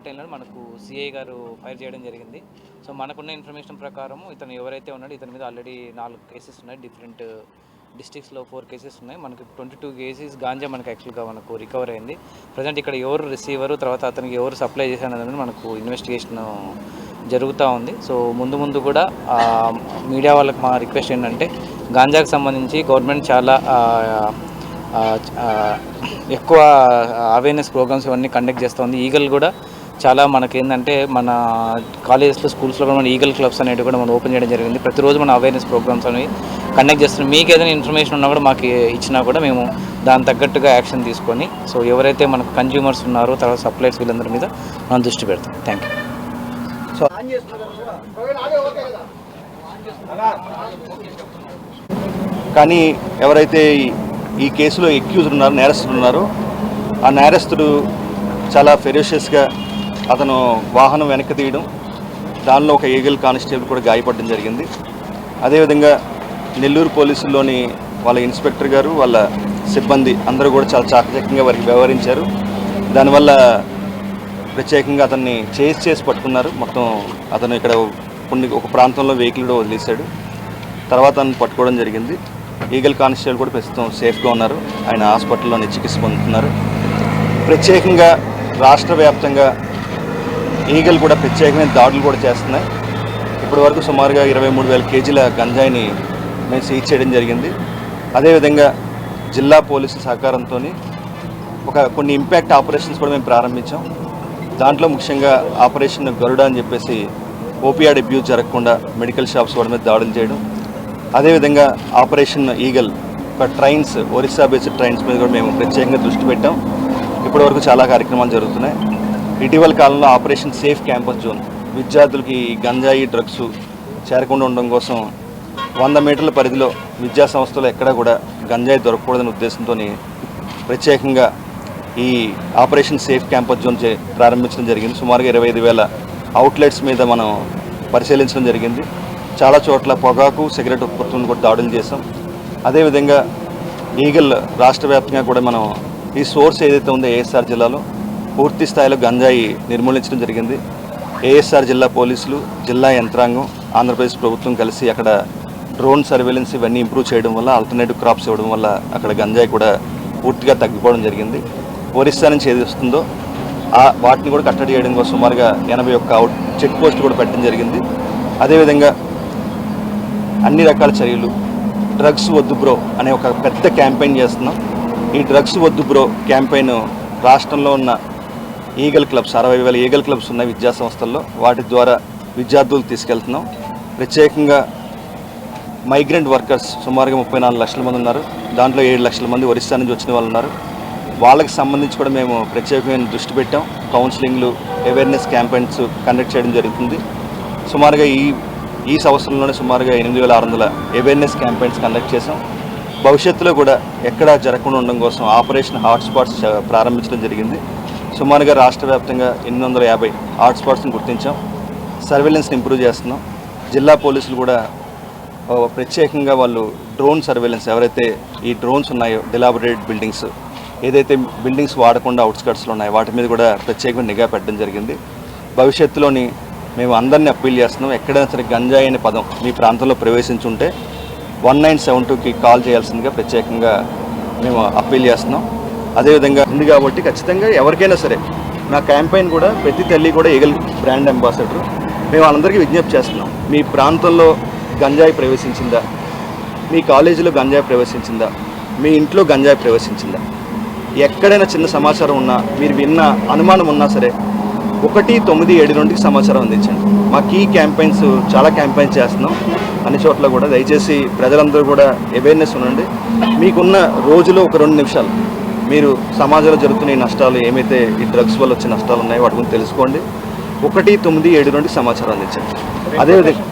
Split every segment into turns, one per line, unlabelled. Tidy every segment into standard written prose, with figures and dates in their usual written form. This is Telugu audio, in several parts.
టైంలో మనకు సిఐ గారు ఫైర్ చేయడం జరిగింది. సో మనకున్న ఇన్ఫర్మేషన్ ప్రకారం ఇతను ఎవరైతే ఉన్నాడో ఇతని మీద ఆల్రెడీ 4 కేసెస్ ఉన్నాయి. డిఫరెంట్ డిస్ట్రిక్ట్స్లో 4 కేసెస్ ఉన్నాయి. మనకి 22 కేసెస్ గాంజా మనకు యాక్చువల్గా మనకు రికవర్ అయింది. ప్రజెంట్ ఇక్కడ ఎవరు రిసీవరు, తర్వాత అతనికి ఎవరు సప్లై చేశారనేది మనకు ఇన్వెస్టిగేషన్ జరుగుతూ ఉంది. సో ముందు కూడా మీడియా వాళ్ళకి మా రిక్వెస్ట్ ఏంటంటే గాంజాకి సంబంధించి గవర్నమెంట్ చాలా ఎక్కువ అవేర్నెస్ ప్రోగ్రామ్స్ ఇవన్నీ కండక్ట్ చేస్తుంది. ఈగల్ కూడా చాలా మనకేంటంటే మన కాలేజెస్లో స్కూల్స్లో కూడా మన ఈగల్ క్లబ్స్ అనేవి కూడా మనం ఓపెన్ చేయడం జరిగింది. ప్రతిరోజు మన అవేర్నెస్ ప్రోగ్రామ్స్ అనేవి కండక్ట్ చేస్తున్నాం. మీకు ఏదైనా ఇన్ఫర్మేషన్ ఉన్నా కూడా మాకు ఇచ్చినా కూడా మేము దాని తగ్గట్టుగా యాక్షన్ తీసుకొని సో ఎవరైతే మనకు కన్జ్యూమర్స్ ఉన్నారో తర్వాత సప్లైర్స్ వీళ్ళందరి మీద మనం దృష్టి పెడతాం. Thank you. సో
కానీ ఎవరైతే ఈ కేసులో ఎక్యూజ్డ్ ఉన్నారో, నేరస్తుడు ఉన్నారో, ఆ నేరస్తుడు చాలా ఫెరోషియస్గా అతను వాహనం వెనక్కి తీయడం, దానిలో ఒక ఈగల్ కానిస్టేబుల్ కూడా గాయపడడం జరిగింది. అదేవిధంగా నెల్లూరు పోలీసుల్లోని వాళ్ళ ఇన్స్పెక్టర్ గారు, వాళ్ళ సిబ్బంది అందరూ కూడా చాలా చాకచక్యంగా వారికి వ్యవహరించారు. దానివల్ల ప్రత్యేకంగా అతన్ని చేసి పట్టుకున్నారు. మొత్తం అతను ఇక్కడ ఒక ప్రాంతంలో వెహికల్ కూడా వదిలేశాడు. తర్వాత అతను పట్టుకోవడం జరిగింది. ఈగల్ కానిస్టేబుల్ కూడా ప్రస్తుతం సేఫ్గా ఉన్నారు. ఆయన హాస్పిటల్లోని చికిత్స పొందుతున్నారు. ప్రత్యేకంగా రాష్ట్ర వ్యాప్తంగా ఈగల్ కూడా ప్రత్యేకమైన దాడులు కూడా చేస్తున్నాయి. ఇప్పటి వరకు సుమారుగా 23,000 కేజీల గంజాయిని మేము సీజ్ చేయడం జరిగింది. అదేవిధంగా జిల్లా పోలీసుల సహకారంతో కొన్ని ఇంపాక్ట్ ఆపరేషన్స్ కూడా మేము ప్రారంభించాం. దాంట్లో ముఖ్యంగా ఆపరేషన్ గరుడ అని చెప్పేసి ఓపియాడ్ అబ్యూజ్ జరగకుండా మెడికల్ షాప్స్ వాడి మీద దాడులు చేయడం, అదేవిధంగా operation eagle trains, Orissa based trains మీద కూడా మేము ప్రత్యేకంగా దృష్టి పెట్టాం. ఇప్పటివరకు చాలా కార్యక్రమాలు జరుగుతున్నాయి. ఇటీవల కాలంలో ఆపరేషన్ సేఫ్ క్యాంపస్ జోన్, విద్యార్థులకి గంజాయి డ్రగ్స్ చేరకుండా ఉండడం కోసం 100 మీటర్ల పరిధిలో విద్యా సంస్థలు ఎక్కడా కూడా గంజాయి దొరకకూడదనే ఉద్దేశంతో ప్రత్యేకంగా ఈ ఆపరేషన్ సేఫ్ క్యాంపస్ జోన్ ప్రారంభించడం జరిగింది. సుమారుగా 25,000 అవుట్లెట్స్ మీద మనం పరిశీలించడం జరిగింది. చాలా చోట్ల పొగాకు, సిగరెట్ ఉత్పత్తులను కూడా దాడులు చేసాం. అదేవిధంగా ఈగల్ రాష్ట్ర వ్యాప్తంగా కూడా మనం ఈ సోర్స్ ఏదైతే ఉందో ఏఎస్ఆర్ జిల్లాలో పూర్తి స్థాయిలో గంజాయి నిర్మూలించడం జరిగింది. ఏఎస్ఆర్ జిల్లా పోలీసులు, జిల్లా యంత్రాంగం, ఆంధ్రప్రదేశ్ ప్రభుత్వం కలిసి అక్కడ డ్రోన్ సర్వేలెన్స్ ఇవన్నీ ఇంప్రూవ్ చేయడం వల్ల, ఆల్టర్నేటివ్ క్రాప్స్ ఇవ్వడం వల్ల అక్కడ గంజాయి కూడా పూర్తిగా తగ్గిపోవడం జరిగింది. ఒరిస్సా నుంచి ఏది వస్తుందో వాటిని కూడా కట్టడి చేయడం కోసం సుమారుగా 81 చెక్ పోస్ట్ కూడా పెట్టడం జరిగింది. అదేవిధంగా అన్ని రకాల చర్యలు, డ్రగ్స్ వద్దు బ్రో అనే ఒక పెద్ద క్యాంపెయిన్ చేస్తున్నాం. ఈ డ్రగ్స్ వద్దు బ్రో క్యాంపెయిన్ రాష్ట్రంలో ఉన్న ఈగల్ క్లబ్స్, 60,000 ఈగల్ క్లబ్స్ ఉన్నాయి విద్యా సంస్థల్లో, వాటి ద్వారా విద్యార్థులు తీసుకెళ్తున్నాం. ప్రత్యేకంగా మైగ్రెంట్ వర్కర్స్ సుమారుగా 34 లక్షల మంది ఉన్నారు. దాంట్లో 7 లక్షల మంది ఒరిస్సా నుంచి వచ్చిన వాళ్ళు ఉన్నారు. వాళ్ళకి సంబంధించి కూడా మేము ప్రత్యేకమైన దృష్టి పెట్టాం. కౌన్సిలింగ్లు, అవేర్నెస్ క్యాంపెయిన్స్ కండక్ట్ చేయడం జరుగుతుంది. సుమారుగా ఈ సంవత్సరంలోనే సుమారుగా 8,600 అవేర్నెస్ క్యాంపెయిన్స్ కండక్ట్ చేసాం. భవిష్యత్తులో కూడా ఎక్కడా జరగకుండా ఉండడం కోసం ఆపరేషన్ హాట్స్పాట్స్ ప్రారంభించడం జరిగింది. సుమారుగా రాష్ట్ర వ్యాప్తంగా 850 హాట్స్పాట్స్ని గుర్తించాం. సర్వేలెన్స్ని ఇంప్రూవ్ చేస్తున్నాం. జిల్లా పోలీసులు కూడా ప్రత్యేకంగా వాళ్ళు డ్రోన్ సర్వేలెన్స్, ఎవరైతే ఈ డ్రోన్స్ ఉన్నాయో డిలాబరేటెడ్ బిల్డింగ్స్, ఏదైతే బిల్డింగ్స్ వాడకుండా అవుట్స్కట్స్లో ఉన్నాయో వాటి మీద కూడా ప్రత్యేకంగా నిఘా పెట్టడం జరిగింది. భవిష్యత్తులోని మేము అందరినీ అప్పీల్ చేస్తున్నాం, ఎక్కడైనా సరే గంజాయి అనే పదం మీ ప్రాంతంలో ప్రవేశించుంటే 1972కి కాల్ చేయాల్సిందిగా ప్రత్యేకంగా మేము అప్పీల్ చేస్తున్నాం. అదేవిధంగా ఉంది కాబట్టి ఖచ్చితంగా ఎవరికైనా సరే నా క్యాంపెయిన్ కూడా ప్రతి తల్లి కూడా ఈగల్ బ్రాండ్ అంబాసిడర్, మేము వాళ్ళందరికీ విజ్ఞప్తి చేస్తున్నాం. మీ ప్రాంతంలో గంజాయి ప్రవేశించిందా, మీ కాలేజీలో గంజాయి ప్రవేశించిందా, మీ ఇంట్లో గంజాయి ప్రవేశించిందా, ఎక్కడైనా చిన్న సమాచారం ఉన్నా, మీరు విన్న అనుమానం ఉన్నా సరే 197 సమాచారం అందించండి. మాకు ఈ క్యాంపెయిన్స్ చాలా క్యాంపెయిన్స్ చేస్తున్నాం అన్ని చోట్ల కూడా. దయచేసి ప్రజలందరూ కూడా అవేర్నెస్ ఉండండి. మీకున్న రోజులో ఒక 2 నిమిషాలు మీరు సమాజంలో జరుగుతున్న ఈ నష్టాలు, ఏమైతే ఈ డ్రగ్స్ వల్ల వచ్చే నష్టాలు ఉన్నాయో వాటి గురించి తెలుసుకోండి. 197 సమాచారం అందించండి. అదేవిధంగా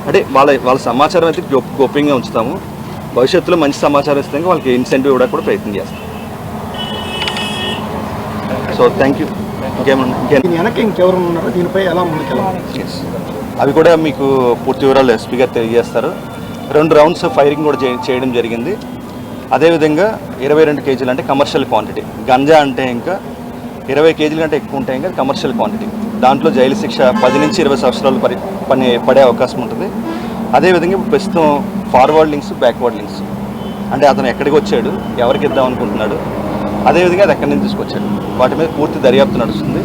అంటే వాళ్ళ సమాచారం అయితే గోప్యంగా ఉంచుతాము. భవిష్యత్తులో మంచి సమాచారం ఇస్తే వాళ్ళకి ఇన్సెంటివ్ ఇవ్వడానికి కూడా ప్రయత్నం చేస్తాం. So thank you.
ఇంకెవరు ఉన్నారో దీనిపై ఎలా ముందుకెళ్ళాలి
అవి కూడా మీకు పూర్తి వివరాలు ఎస్పీ గారు తెలియజేస్తారు. 2 రౌండ్స్ ఫైరింగ్ కూడా చేయడం జరిగింది. అదేవిధంగా 22 కేజీలు అంటే కమర్షియల్ క్వాంటిటీ, గంజా అంటే ఇంకా 20 కేజీల కంటే ఎక్కువ ఉంటాయి కదా కమర్షియల్ క్వాంటిటీ, దాంట్లో జైలు శిక్ష 10 నుంచి 20 సంవత్సరాలు పడే అవకాశం ఉంటుంది. అదేవిధంగా ఇప్పుడు ప్రస్తుతం ఫార్వర్డ్ లింక్స్, బ్యాక్వర్డ్ లింక్స్, అంటే అతను ఎక్కడికి వచ్చాడు, ఎవరికి ఇద్దాం అనుకుంటున్నాడు, అదేవిధంగా అది ఎక్కడి నుంచి తీసుకొచ్చాడు, వాటి మీద పూర్తి దర్యాప్తు నడుస్తుంది.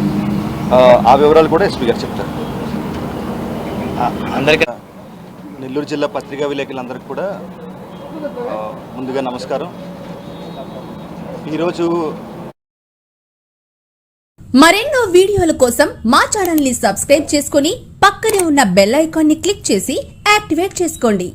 ఆ వివరాలు కూడా ఎస్పీ గారు చెప్తారు.
అందరికీ
నెల్లూరు జిల్లా పత్రికా విలేకరులందరికీ కూడా ముందుగా నమస్కారం. ఈరోజు
మరెన్నో వీడియోల కోసం మా ఛానల్ ని సబ్స్క్రైబ్ చేసుకుని పక్కనే ఉన్న బెల్ ఐకాన్ ని క్లిక్ చేసి యాక్టివేట్ చేసుకోండి.